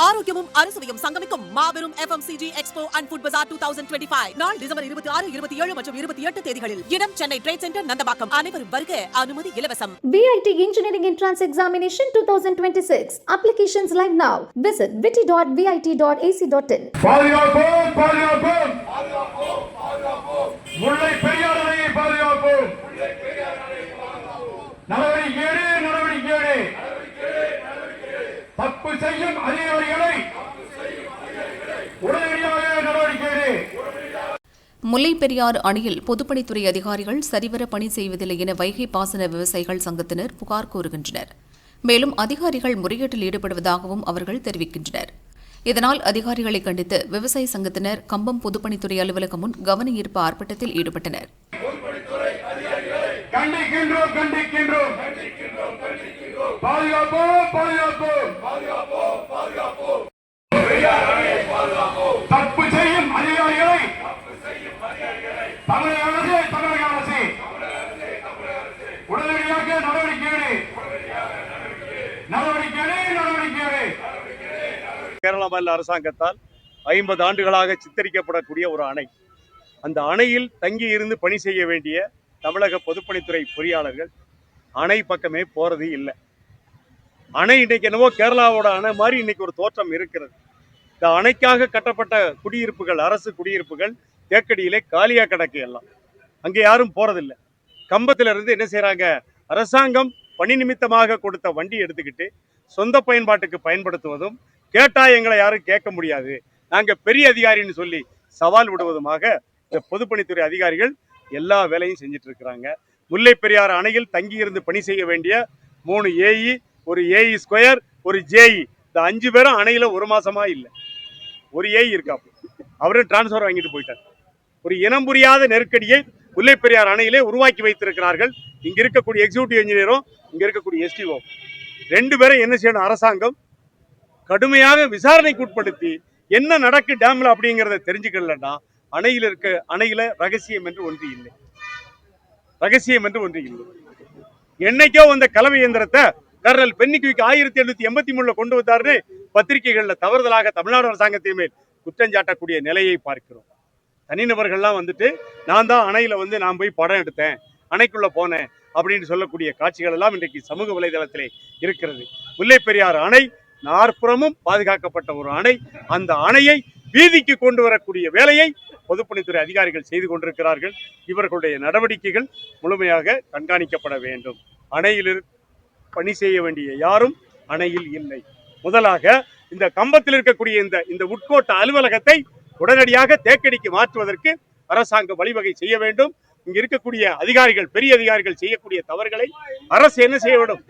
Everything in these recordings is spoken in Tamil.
ஆரோக்கியமும் அறுசுவையும் சங்கமிக்கும் மாபெரும் FMCG Expo and Food Bazaar 2025 நாள் டிசம்பர் 26, 27 மற்றும் 28 தேதிகளில். இடம் சென்னை ட்ரேட் சென்டர் நந்தபாக்கம். அனைவரும் வருக. அனுமதி இலவசம். VIT Engineering Entrance Examination 2026. Applications live now. Visit vit.vit.ac.in. பாதுகாப்போம் பாதுகாப்போம் முல்லை பெரியார் அணையை பாதுகாப்போம். நடவடிக்கை தப்பு செய்யும் அதிகாரிகளை உடனடியாக நடவடிக்கை. முல்லை பெரியாறு அணையில் பொதுப்பணித்துறை அதிகாரிகள் சரிவர பணி செய்வதில்லை என வைகை பாசன விவசாயிகள் சங்கத்தினர் புகார் கூறுகின்றனர். மேலும் அதிகாரிகள் முறைகேட்டில் ஈடுபடுவதாகவும் அவர்கள் தெரிவிக்கின்றனர். இதனால் அதிகாரிகளை கண்டித்து விவசாய சங்கத்தினர் கம்பம் பொதுப்பணித்துறை அலுவலகம் முன் கவன ஈர்ப்பு ஆர்ப்பாட்டத்தில் ஈடுபட்டனர். தப்பு செய்யும் அதிகாரிகளை தமிழக அரசு உடனடியாக நடவடிக்கை. கேரள மாநில அரசாங்கத்தால் 50 ஆண்டுகளாக சித்தரிக்கப்படக்கூடிய ஒரு அணை. அந்த அணையில் தங்கி இருந்து பணி செய்ய வேண்டிய தமிழக பொதுப்பணித்துறை பொறியாளர்கள் அணை பக்கமே போறது இல்லை. அணை இன்னைக்கு என்னவோ கேரளாவோட அணை மாதிரி இன்னைக்கு ஒரு தோற்றம் இருக்கிறது. இந்த அணைக்காக கட்டப்பட்ட குடியிருப்புகள், அரசு குடியிருப்புகள் தேக்கடியிலே காலியா கிடக்கு. எல்லாம் அங்கே யாரும் போறதில்லை. கம்பத்துல இருந்து என்ன செய்யறாங்க, அரசாங்கம் பணி நிமித்தமாக கொடுத்த வண்டி எடுத்துக்கிட்டு சொந்த பயன்பாட்டுக்கு பயன்படுத்துவதும், கேட்டா எங்களை யாரும் கேட்க முடியாது, நாங்க பெரிய அதிகாரின்னு சொல்லி சவால் விடுவதுமாக இந்த பொதுப்பணித்துறை அதிகாரிகள் எல்லா வேலையும் செஞ்சுட்டு இருக்கிறாங்க. முல்லை பெரியாறு அணையில் தங்கியிருந்து பணி செய்ய வேண்டிய 3 ஏஇ, ஒரு ஏஇ ஸ்கொயர், ஒரு ஜேஇ, இந்த 5 பேரும் அணையில ஒரு மாசமா இல்லை. ஒரு ஏஇ இருக்காப்பு, அவரும் டிரான்ஸ்பர் வாங்கிட்டு போயிட்டார். ஒரு இனம் புரியாத நெருக்கடியை முல்லை பெரியாறு அணையிலே உருவாக்கி வைத்திருக்கிறார்கள். இங்க இருக்கக்கூடிய எக்ஸிக்யூட்டிவ் இன்ஜினியரும் இங்க இருக்கக்கூடிய STO 2 பேரும் என்ன செய்யணும், அரசாங்கம் கடுமையாக விசாரணைக்கு உட்படுத்தி என்ன நடக்கு டேம்ல அப்படிங்கிறத தெரிஞ்சுக்கலன்னா அணையில ரகசியம் என்று ஒன்று இல்லை. என்னைக்கோ வந்த கலவை இயந்திரத்தை கர்னல் பென்னிக்விக் 1883 கொண்டு வந்தாருன்னு பத்திரிகைகள்ல தவறுதலாக தமிழ்நாடு அரசாங்கத்தின் மேல் குற்றஞ்சாட்டக்கூடிய நிலையை பார்க்கிறோம். தனிநபர்கள்லாம் வந்துட்டு நான் தான் அணையில நான் போய் படம் எடுத்தேன், அணைக்குள்ள போனேன் அப்படின்னு சொல்லக்கூடிய காட்சிகள் எல்லாம் இன்றைக்கு சமூக வலைதளத்திலே இருக்கிறது. முல்லை பெரியாறு அணை நாற்புறமும் பாதுகாக்கப்பட்ட ஒரு அணை. அந்த அணையை வீதிக்கு கொண்டு வரக்கூடிய வேலையை பொதுப்பணித்துறை அதிகாரிகள் செய்து கொண்டிருக்கிறார்கள். இவர்களுடைய நடவடிக்கைகள் முழுமையாக கண்காணிக்கப்பட வேண்டும். அணையில் பணி செய்ய வேண்டிய யாரும் அணையில் இல்லை. முதலாக இந்த கம்பத்தில் இருக்கக்கூடிய இந்த உட்கோட்ட அலுவலகத்தை உடனடியாக தேக்கடிக்கு மாற்றுவதற்கு அரசாங்கம் வழிவகை செய்ய வேண்டும். இங்க இருக்கக்கூடிய அதிகாரிகள், பெரிய அதிகாரிகள் செய்யக்கூடிய தவறுகளை அரசு என்ன செய்ய வேண்டும்,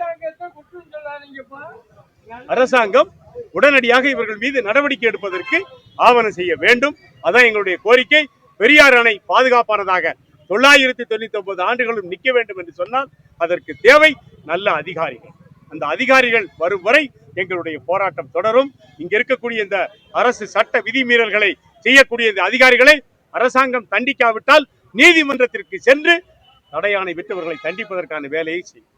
அரசாங்கம் உடனடியாக இவர்கள் மீது நடவடிக்கை எடுப்பதற்கு ஆவணம் செய்ய வேண்டும். அதான் எங்களுடைய கோரிக்கை. பெரியாறு அணை பாதுகாப்பானதாக 999 ஆண்டுகளும் நிற்க வேண்டும் என்று சொன்னால் அதற்கு தேவை நல்ல அதிகாரிகள். அந்த அதிகாரிகள் வரும் வரை எங்களுடைய போராட்டம் தொடரும். இங்க இருக்கக்கூடிய இந்த அரசு சட்ட விதிமீறல்களை செய்யக்கூடிய இந்த அதிகாரிகளை அரசாங்கம் தண்டிக்காவிட்டால் நீதிமன்றத்திற்கு சென்று தடையாணை விட்டவர்களை தண்டிப்பதற்கான வேலையை செய்யும்.